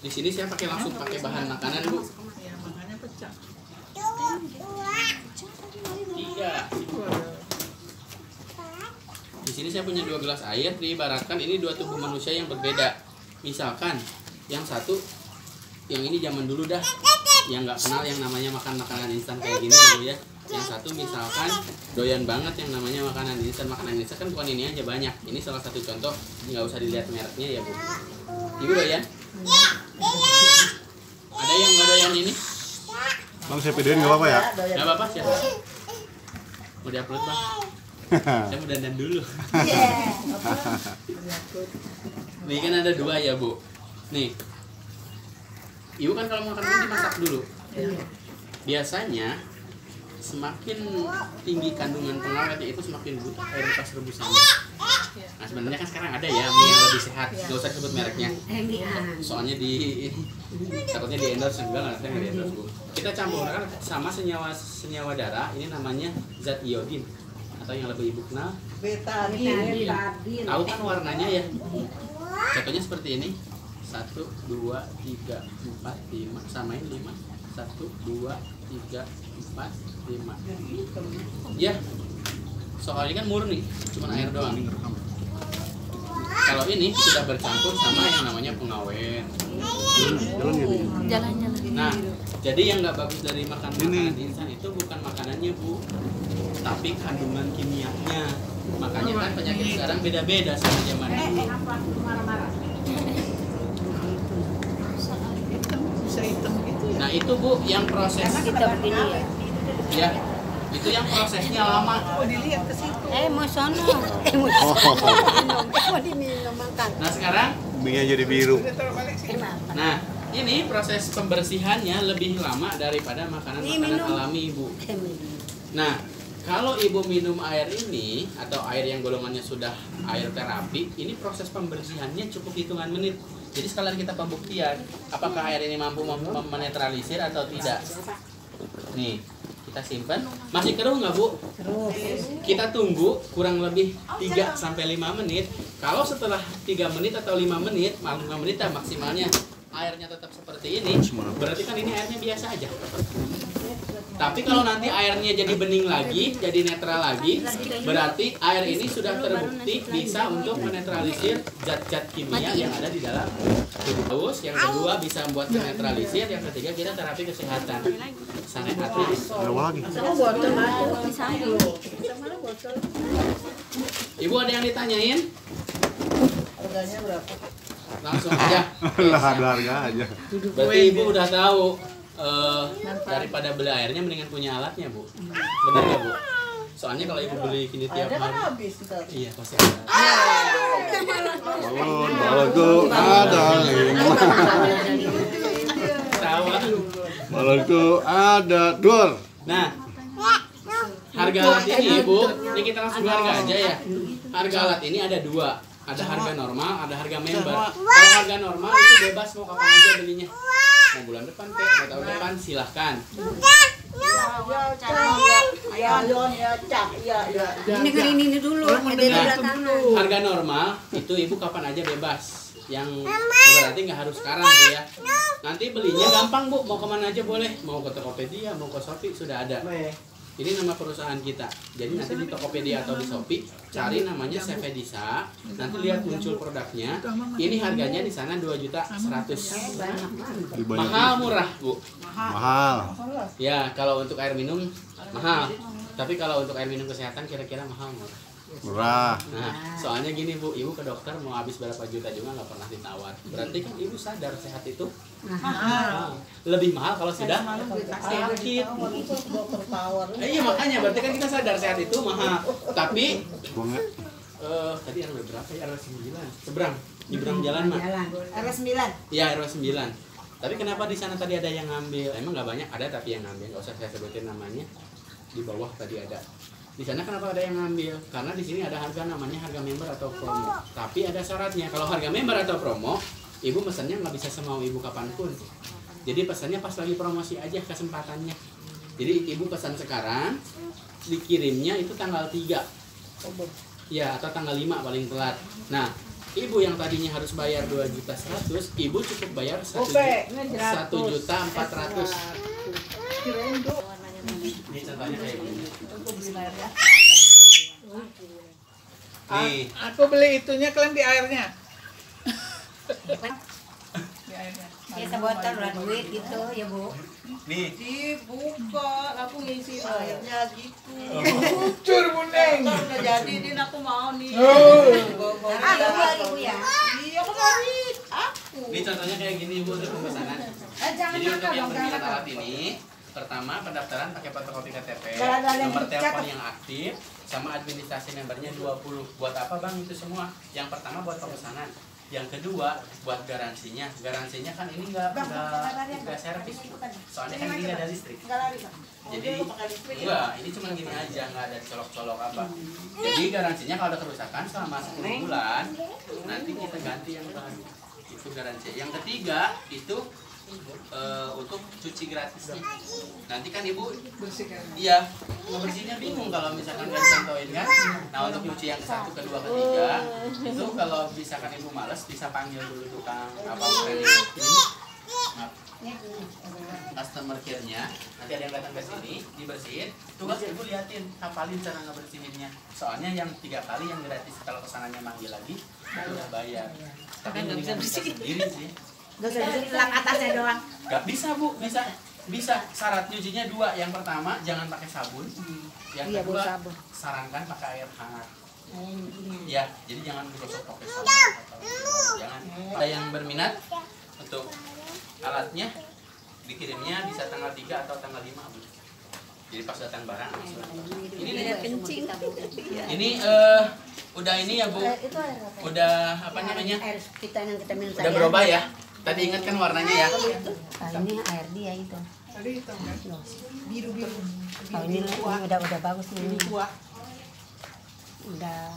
Di sini saya langsung pakai bahan makanan, Bu. Ya, makanya pecah. 3. Di sini saya punya 2 gelas air, diibaratkan ini 2 tubuh manusia yang berbeda. Misalkan yang satu, yang ini zaman dulu dah, yang nggak kenal yang namanya makan makanan instan kayak gini ya Bu ya. Yang satu misalkan doyan banget yang namanya makanan instan kan bukan ini aja banyak. Ini salah satu contoh, nggak usah dilihat mereknya ya Bu. Ibu doyan? Ada yang nggak doyan ini? Bang, saya videoin nggak apa-apa ya? Nggak apa-apa siapa? Mau diupload Bang? Saya mau dandan dulu. Nih kan ada 2 ya Bu. Nih, Ibu kan kalau makan ini dimasak dulu. Biasanya semakin tinggi kandungan pengawetnya itu semakin butuh air bekas rebusannya. Nah sebenarnya kan sekarang ada ya mie yang lebih sehat, nggak usah sebut mereknya. Soalnya takutnya di endorse enggak saya nggak di endorse Bu. Kita campurkan sama senyawa darah, ini namanya zat iodin atau yang lebih Ibu kenal betadin. Tahu kan warnanya ya? Contohnya seperti ini. 1, 2, 3, 4, 5, samain 5. 1, 2, 3, 4, 5. Ya, soalnya kan murni, cuma air doang. Kalau ini sudah bercampur sama yang namanya pengawet. Jalan-jalan. Nah, jadi yang nggak bagus dari makanan instan itu bukan makanannya Bu, tapi kandungan kimianya. Makanya kan penyakit sekarang beda-beda sama zaman dulu. Bisa hitam gitu ya. Nah itu Bu yang proses. Kita begini ya. Ya, itu yang prosesnya lama. Oh, dilihat ke situ. Mau sono. Mau diminum makan. Nah sekarang, Mie jadi biru. Udah taruh balik sini. nah ini proses pembersihannya lebih lama daripada makanan-makanan alami Ibu. Nah kalau Ibu minum air ini atau air yang golongannya sudah air terapi, ini proses pembersihannya cukup hitungan menit. Jadi sekalian kita pembuktian apakah air ini mampu menetralisir atau tidak. Nih kita simpan. Masih keruh nggak Bu? Keruh. Kita tunggu kurang lebih 3-5 menit. Kalau setelah 3 menit atau 5 menit, 5 menit maksimalnya airnya tetap seperti ini, berarti kan ini airnya biasa aja. Tapi kalau nanti airnya jadi bening lagi, jadi netral lagi, berarti air ini sudah terbukti bisa untuk menetralisir zat-zat kimia yang ada di dalam tubuh. Yang kedua bisa membuat menetralisir, yang ketiga kita terapi kesehatan. Sanehatis. Ada apa lagi? Ibu ada yang ditanyain? Harganya berapa? Langsung aja. Lah, ada harga aja. Berarti Ibu udah tahu daripada beli airnya mendingan punya alatnya Bu. Benar nggak Bu? Soalnya kalau Ibu beli gini tiap Ada kan hari, habis kita. iya pasti ada. Balonku ada 5. Tawa. Balonku ada 2. Nah, harga alat ini Ibu, ini kita langsung ke harga aja ya. Harga alat ini ada 2. Ada harga normal, ada harga member. Kalau harga normal itu bebas mau kapan aja belinya. Mau bulan depan kek, mau tahun depan silahkan. Ini kan ini dulu. Harga normal itu Ibu kapan aja bebas. Yang berarti nggak harus sekarang Bu ya. Nanti belinya gampang Bu, mau kemana aja boleh. Mau ke Tokopedia, mau ke Shopee sudah ada. Ini nama perusahaan kita. Jadi nanti di Tokopedia atau di Shopee cari namanya Sevedisa. Nanti lihat muncul produknya. Ini harganya di sana 2.100.000. Mahal murah Bu. Mahal. Ya kalau untuk air minum mahal. Tapi kalau untuk air minum kesehatan kira-kira mahal murah. Murah. Nah, soalnya gini Bu, Ibu ke dokter mau habis berapa juta juga nggak pernah ditawar. Berarti kan Ibu sadar sehat itu mahal. Lebih mahal kalau sudah sakit. Dokter tawar. Iya makanya berarti kan kita sadar sehat itu mahal. Tapi Bunga. tadi RW berapa ya? RW 9. Seberang, nyebrang jalan mah. RW9. Iya RW 9. Tapi kenapa di sana tadi ada yang ngambil? Emang nggak banyak, ada tapi yang ngambil. Nggak usah saya sebutin namanya. Di bawah tadi ada. Di sana kenapa ada yang ngambil? Karena di sini ada harga namanya harga member atau promo. Tapi ada syaratnya. Kalau harga member atau promo, Ibu pesannya nggak bisa semau Ibu kapanpun. Jadi pesannya pas lagi promosi aja kesempatannya. Jadi Ibu pesan sekarang, dikirimnya itu tanggal 3. Ya, atau tanggal 5 paling telat. Nah, ibu yang tadinya harus bayar 2.100.000, ibu cukup bayar 1.400.000. Ini contohnya kayak gini. Nih, Aku beli itunya, kalian di airnya. Di airnya. Ya sebotol lah duit gitu ya Bu. nih. Dibuka, aku ngisi airnya gitu. Kucur Buneng. Ntar udah jadi, Din, aku mau nih. Oh. Ibu ya. Iya, kemarin aku. Ini contohnya kayak gini ibu untuk pemesanan. Jangan Jadi untuk makan yang dong, berminat jangan alat ini, pertama pendaftaran pakai fotokopi KTP, Ada yang nomor dicatat. telepon yang aktif, sama administrasi membernya 20. Buat apa bang itu semua? Yang pertama buat pemesanan. Yang kedua buat garansinya. Garansinya kan ini nggak servis, soalnya kan ini nggak ada listrik. Enggak lari, Bang. Jadi enggak, ini cuma gini aja, nggak ada colok-colok apa. Jadi garansinya kalau ada kerusakan selama 10 bulan, nanti kita ganti yang baru. Itu garansi. Yang ketiga itu untuk cuci gratisnya. Nanti kan ibu Bersihkan. iya ngebersihinnya bingung kalau misalkan nggak dicontohin kan. Nah untuk cuci yang ke-1, ke-2, ke-3 itu kalau misalkan ibu males bisa panggil dulu tukang apa ini maaf, customer care-nya. Nanti ada yang datang ke sini dibersihin. Tugas ibu liatin, hafalin cara ngebersihinnya. Soalnya yang 3 kali yang gratis, kalau kesananya manggil lagi itu udah bayar. Tapi nggak bisa bersihin sendiri sih. Gak usah di lap atasnya doang. Gak bisa bu, bisa. Syarat nyucinya 2. Yang pertama jangan pakai sabun. Yang Iya, kedua Bu, sabun. sarankan pakai air hangat. Ya, jadi jangan digosok pakai sabun. Jangan. Ada yang berminat untuk alatnya, dikirimnya bisa tanggal 3 atau tanggal 5 bu. Jadi pas datang barang langsung. Ini nih, kencing. ini udah ini ya bu, udah apa namanya? Air kita yang kita minum Udah berubah ya. Tadi ingat kan warnanya ya. Ini air dia itu. Tadi hitam kan? Biru-biru. Oh, ini udah bagus nih. Ini kuah. Udah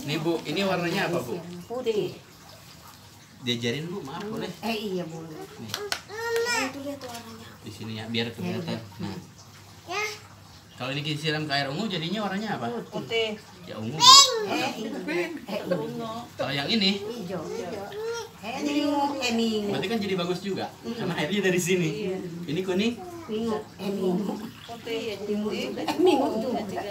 Nih bu, ini warnanya apa bu? putih. Diajarin bu, maaf boleh. Iya boleh. Nih, Itu lihat warnanya. di sini ya, biar kelihatan. Nah, kalau ini disiram ke air ungu jadinya warnanya apa? Putih. Ya ungu. Bu. Ungu. Kalau yang ini, Hijau. Minggu. berarti kan jadi bagus juga, karena airnya dari sini. Ini kuning. Minggu. Putih. Minggu juga.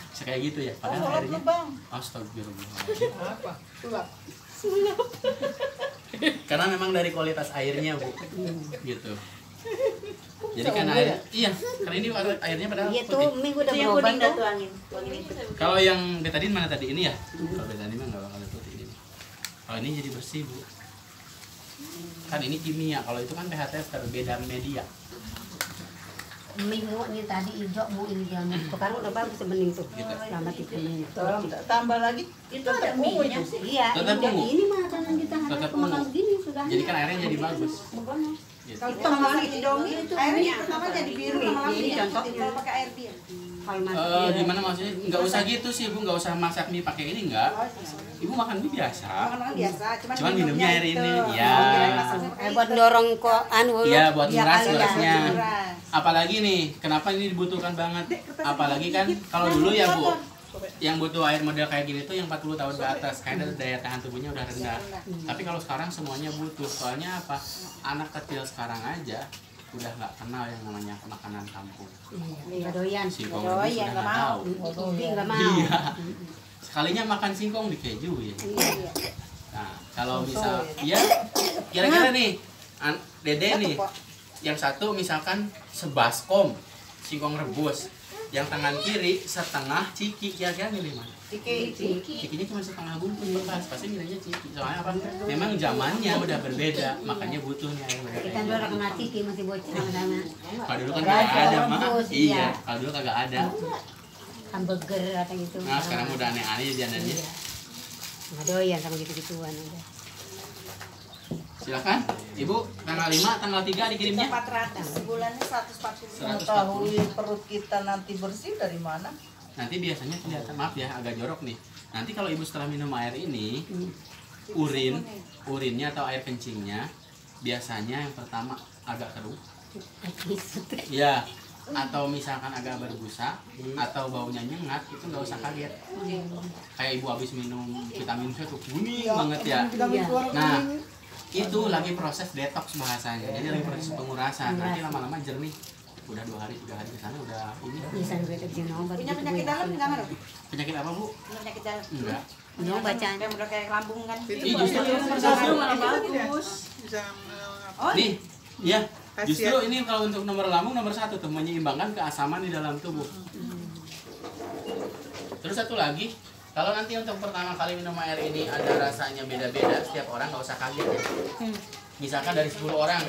Bisa kayak gitu ya, padahal Sulap airnya. lu, Bang. Astagfirullahaladzim. Apa? Karena memang dari kualitas airnya bu, gitu. Jadi kan air, iya, karena ini airnya padahal Iya tuh putih. minggu udah berubah tuh. Kalau yang betadine mana tadi? Ini ya? Kalau betadine mah nggak bakal putih ini. Kalau ini jadi bersih bu. Kan ini kimia, kalau itu kan pH tester, beda media. Minggu ini tadi hijau mau ini jangan. Sekarang udah bagus bening tuh. Gitu. Sama tipe minggu. Tambah lagi. Itu ada minyak sih. Iya, Tetap ini, ungu. ini mah ada kita Tetap harus makan ungu. gini sudah. Jadi kan airnya jadi bagus. Gitu. Kalau kita masak Indomie, airnya pertama jadi biru, lama-lama Ini jadi contoh. putih. Kalau pakai air bir. Kalau masih Gimana maksudnya? Nggak usah gitu sih bu, nggak usah masak mie pakai ini nggak. Ibu makan mie biasa. Makan biasa, Cuman minumnya air itu. ini, Oh, ya. kirain masaknya pakai buat itu. dorong kok anu. Iya buat Iya, nguras kali ya. ngurasnya. Nguras. Apalagi nih, kenapa ini dibutuhkan banget? Apalagi kan kalau dulu ya bu, yang butuh air model kayak gini tuh yang 40 tahun ke atas, karena daya tahan tubuhnya udah rendah. Tapi kalau sekarang semuanya butuh, soalnya apa? Anak kecil sekarang aja udah nggak kenal yang namanya makanan kampung. Iya, doyan. Singkong Oh rebus iya, udah nggak nggak mau. tahu. Ubi enggak mau. Iya. Sekalinya makan singkong dikeju ya. Iya. Nah, kalau misal ya kira-kira nih Dede nih yang satu misalkan sebaskom singkong rebus, yang tangan kiri setengah ciki, kira-kira milih mana? Ciki. Cikinya cuma setengah bungkus bekas, pasti milihnya ciki. Soalnya apa? Memang zamannya udah berbeda, makanya butuh nih air mereka. Kita dulu orang kena ciki masih bocah sama-sama. Kalau dulu kan nggak ada mah. Rebus, Iya, iya. kalau dulu kagak ada. Hamburger atau gitu. Nah, sekarang udah aneh-aneh jajanannya. Iya. Nggak doyan sama gitu-gituan udah. Silakan, Ibu, tanggal 5, tanggal 3 dikirimnya. 400. Sebulannya 140. 140. Mengetahui perut kita nanti bersih dari mana? Nanti biasanya kelihatan, maaf ya, agak jorok nih. Nanti kalau ibu setelah minum air ini, urinnya atau air kencingnya, biasanya yang pertama agak keruh. Ya, atau misalkan agak berbusa atau baunya nyengat, itu nggak usah kaget. Kayak ibu habis minum vitamin C tuh kuning banget ya. Nah, itu lagi proses detox bahasanya, jadi lagi proses pengurasan. Nanti lama-lama jernih. Udah 2 hari 3 hari ke sana udah ini. Bisa gue kerja obat. Punya penyakit dalam enggak ngaruh? Penyakit apa, Bu? Penyakit dalam. Enggak. Yang bacaan. Yang udah kayak lambung kan. Ih, justru malah bagus. Bisa Oh, nih, ya. Khasiat. Justru ini kalau untuk nomor lambung nomor 1 tuh menyeimbangkan keasaman di dalam tubuh. Terus satu lagi, kalau nanti untuk pertama kali minum air ini ada rasanya beda-beda, setiap orang nggak usah kaget ya. Misalkan dari 10 orang,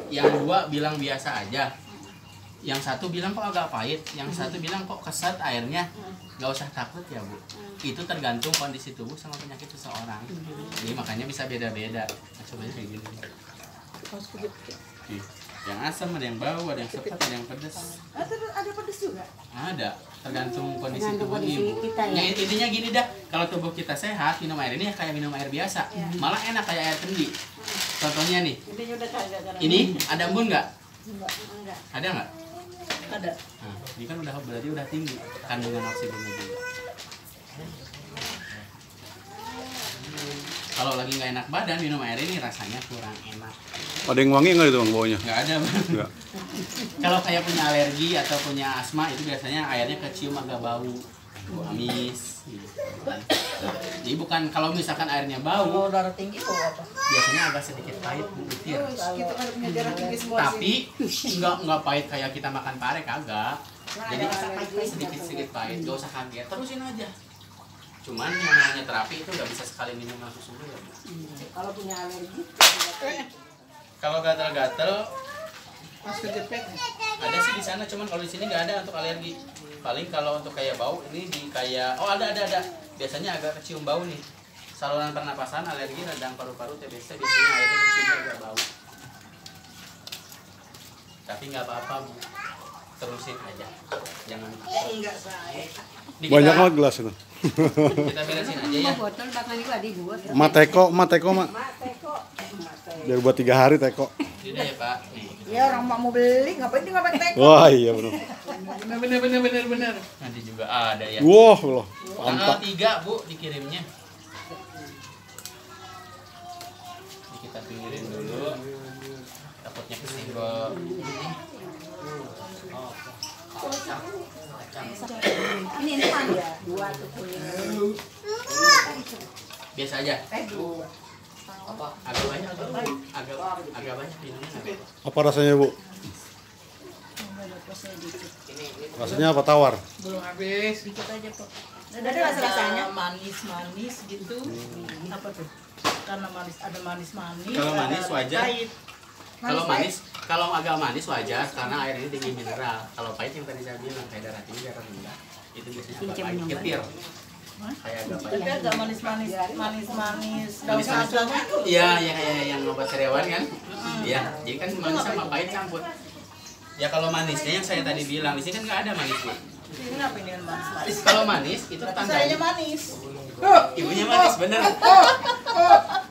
yang 2 bilang biasa aja, yang 1 bilang kok agak pahit, yang 1 bilang kok kesat airnya, nggak usah takut ya Bu. Itu tergantung kondisi tubuh sama penyakit seseorang. Jadi makanya bisa beda-beda. Nah, coba aja kayak gini. Nih, yang asam, ada yang bau, ada yang sepet, ada yang pedas. ada pedes juga. Ada, tergantung kondisi Tergantung tubuh kondisi ibu. kita, ya. Nah, intinya gini dah, kalau tubuh kita sehat, minum air ini kayak minum air biasa. Malah enak kayak air kendi. Contohnya nih, Intinya udah kagak karena ini ada embun nggak? enggak. Ada nggak? Ada. Nah, ini kan udah berarti udah tinggi kandungan oksigennya juga. Kalau lagi nggak enak badan, minum air ini rasanya kurang enak. Ada yang wangi nggak itu bang baunya? Nggak ada Bang. Nggak. Kalau kayak punya alergi atau punya asma itu biasanya airnya kecium agak bau amis gitu. Jadi bukan kalau misalkan airnya bau Kalau darah tinggi kok apa? biasanya agak sedikit pahit butir. Kita kan punya darah tinggi semua Tapi nggak pahit kayak kita makan pare kagak. Jadi sedikit pahit, gak usah kaget, terusin aja. Cuman yang namanya terapi itu nggak bisa sekali minum langsung sembuh ya Bu. Kalau punya alergi, Kalau gatal-gatal pas kejepit. ada sih di sana, cuman kalau di sini nggak ada untuk alergi. Paling kalau untuk kayak bau ini di kayak ada. Biasanya agak kecium bau nih. Saluran pernapasan, alergi, radang paru-paru, TBC biasanya airnya kecium agak bau. Tapi nggak apa-apa Bu, terusin aja, jangan takut. enggak saya. Ini Banyak kita, banget gelas itu. kita beresin aja ya. Botol bakal juga di buat. Ma teko mak. Mate kok. Biar buat 3 hari teko. Ini ya Pak. Nih. Ya orang mau beli, ngapain dia ngapain teko? Wah iya benar. Bener. Nanti juga ada ya. Wah loh. Tanggal Mantap. 3 Bu dikirimnya. Ini kita pinggirin dulu. Takutnya kesenggol. Ini. Oh. Kacang. Ini kan ya, 2 tuh kuning. Biasa aja. 2. Agak banyak atau agak banyak minumnya. Apa rasanya Bu? Rasanya apa tawar? Belum habis. Dikit aja kok. Ada rasa-rasanya. Manis-manis gitu. Apa tuh? Karena ada manis-manis. Kalau manis ada wajar. pahit. Kalau agak manis wajar karena air ini tinggi mineral. Kalau pahit yang tadi saya bilang kayak darah tinggi, darah rendah, itu biasanya agak pahit, getir. Kayak agak pahit. Tapi agak manis-manis, manis-manis. Daun Manis-manis. salam itu. Iya, kayak yang obat karyawan kan? Iya, jadi kan manis sama pahit campur. Ya kalau manisnya yang saya tadi bilang, di sini kan nggak ada manis Bu. Ini apa ini yang manis-manis? Kalau manis itu Sayanya tandanya manis. ibunya manis bener.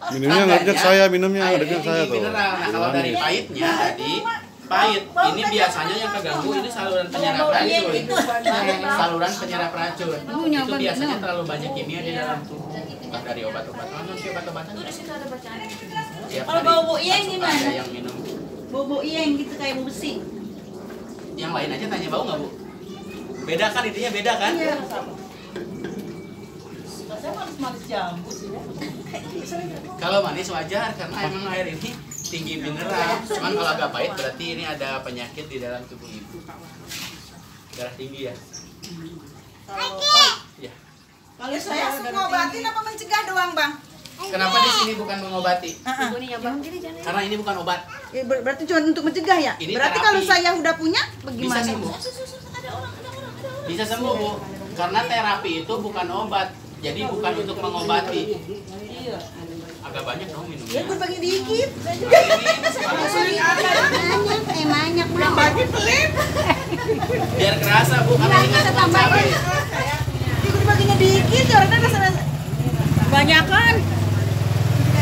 Minumnya nggak deket saya, minumnya nggak Airnya deket saya tinggi tuh. mineral. Nah kalau dari pahitnya tadi pahit ini biasanya yang keganggu ini saluran penyerap racun. Saluran penyerap racun itu biasanya terlalu banyak kimia di dalam tubuh. Entah dari obat-obatan, nanti obat-obatan di situ ada bacaan. Kalau bau iyeng gimana? Ada yang minum. Bobo iyeng gitu kayak bau besi. Yang lain aja tanya bau nggak Bu? Beda kan intinya beda kan? Rasanya manis-manis jambu sih ya. Kalau manis wajar karena emang air ini tinggi mineral. Cuman kalau agak pahit berarti ini ada penyakit di dalam tubuh ibu. Darah tinggi ya. Ya. Kalau Saya ngobatin apa mencegah doang, Bang? Kenapa di sini bukan mengobati? Ibu nih nyoba. Karena ini bukan obat. Berarti cuma untuk mencegah ya? Ini Berarti terapi. kalau saya udah punya Bisa bagaimana? sembuh. Bisa sembuh Bu. Karena terapi itu bukan obat. Jadi bukan untuk mengobati. iya. Agak banyak dong Ya minumnya. berbagi dikit. Saya juga Ini Banyak belum. Bagi pelit. biar kerasa Bu. Karena ini kan cuma cabai. ikut baginya dikit, ya orang kan rasa banyakan.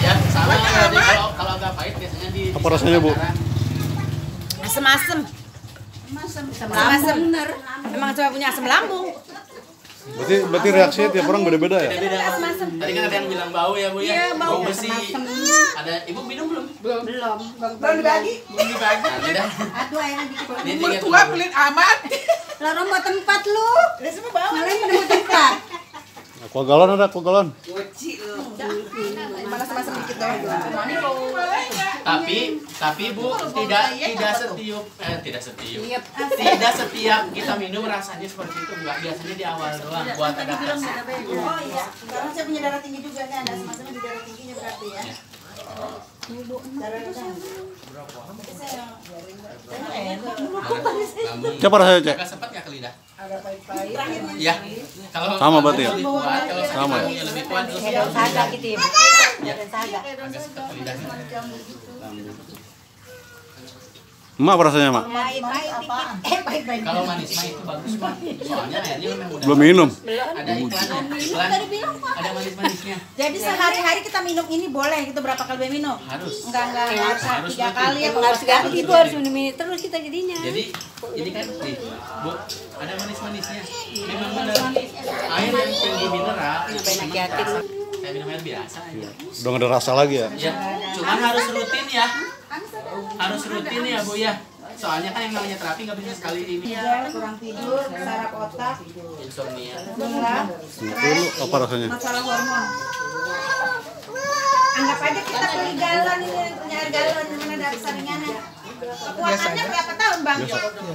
Ya sama. Jadi kalau agak pahit biasanya di. Apa rasanya, Bu? Asem-asem. Asam bener. Emang cuma punya asam lambung. Berarti reaksinya tiap orang beda-beda ya? Beda-beda. Tadi kan ada yang bilang bau ya Bu ya. Iya, bau. Besi. Ada Ibu minum belum? Belum. Belum dibagi. Belum dibagi. Nah, udah. Aduh ayahnya dikit. Ini tiga Mertua pelit amat. Larang buat tempat lu. Udah semua bawa. Malah mau tempat. Aqua galon ada, aqua galon. Masam-masam dikit doang. Tapi Bu tidak setiap kita minum rasanya seperti itu, enggak, biasanya di awal doang buat adaptasi. Oh iya, karena saya punya darah tinggi juga nih, ada sama-sama di darah tingginya berarti ya. Darah rendah. Siapa rasanya, Cek? Agak sepet nggak ke lidah? Agak pahit-pahit. Ya. Kalau Sama berarti ya? lebih kuat, kalau Sama ya? sakit lebih kuat terus Ada saga gitu ya. ya, Ada saga. agak sepet ke lidahnya. Emak apa rasanya, Mak? Pahit-pahit dikit. Pahit-pahit. Kalau manis mah itu bagus Pak. Soalnya airnya memang udah Belum minum. ada iklan ada manis-manisnya. Jadi sehari-hari kita minum ini boleh gitu berapa kali minum? Harus. Enggak harus Harus 3 kali ya. Emang harus ganti ibu harus minum ini terus kita jadinya. Jadi ini kan nih, Bu, ada manis-manisnya. Memang benar. Air yang tinggi mineral. Banyak yakin. Saya minum air biasa aja. Udah nggak ada rasa lagi ya? Ya, cuman harus rutin ya. Harus rutin ya, Bu ya. Soalnya kan yang namanya terapi nggak bisa sekali ini. Kurang tidur, saraf otak, Insomnia. berat, Itu lu apa rasanya? masalah hormon. Anggap aja kita beli galon ini, punya air galon di mana dari saringannya. Kekuatannya berapa tahun, Bang?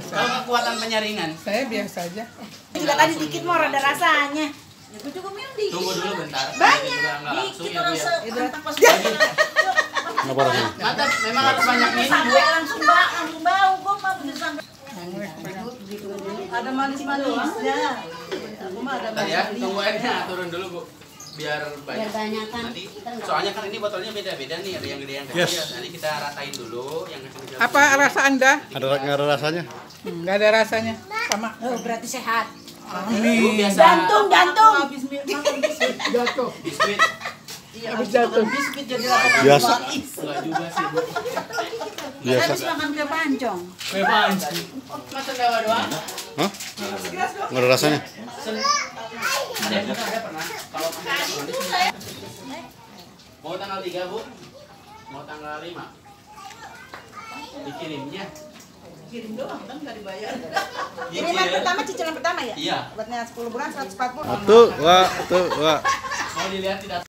Kalau kekuatan penyaringan, Saya biasa aja. Juga tadi dikit mau ada rasanya. Itu cukup minum dikit. tunggu dulu bentar. Banyak. Juga nggak langsung Dikit ya, Bu ya. rasa pas Apa rasanya? Mantap, memang harus banyak minum, Bu. sampai langsung bau. Gua mah bener sampai. Ada manis-manisnya. Gua mah ada Bentar ya, tunggu airnya turun dulu, Bu. Biar banyak. Biar banyak kan. Nanti soalnya kan ini botolnya beda-beda nih, ada yang gede yang kecil. Yes. Nanti kita ratain dulu yang kecil-kecil. Apa rasa Anda? Nggak ada rasanya? Nggak ada rasanya. Sama. Oh, berarti sehat. Bu biasa Jantung. Habis jatuh. biskuit. Iya, Habis jatuh. biskuit jadi Biasa. Enggak juga sih, Bu. Biasa. habis makan kue pancong. Bebas. Masa Jawa doang? Hah? Nggak ada rasanya? Ada yang ada pernah kalau pakai mau tanggal 3, Bu? Mau tanggal 5? Dikirimnya. Kirim doang kan nggak dibayar. Iya, Kiriman iya. pertama cicilan pertama ya? Iya. Buatnya 10 bulan 140. Tuh, wah. Mau dilihat tidak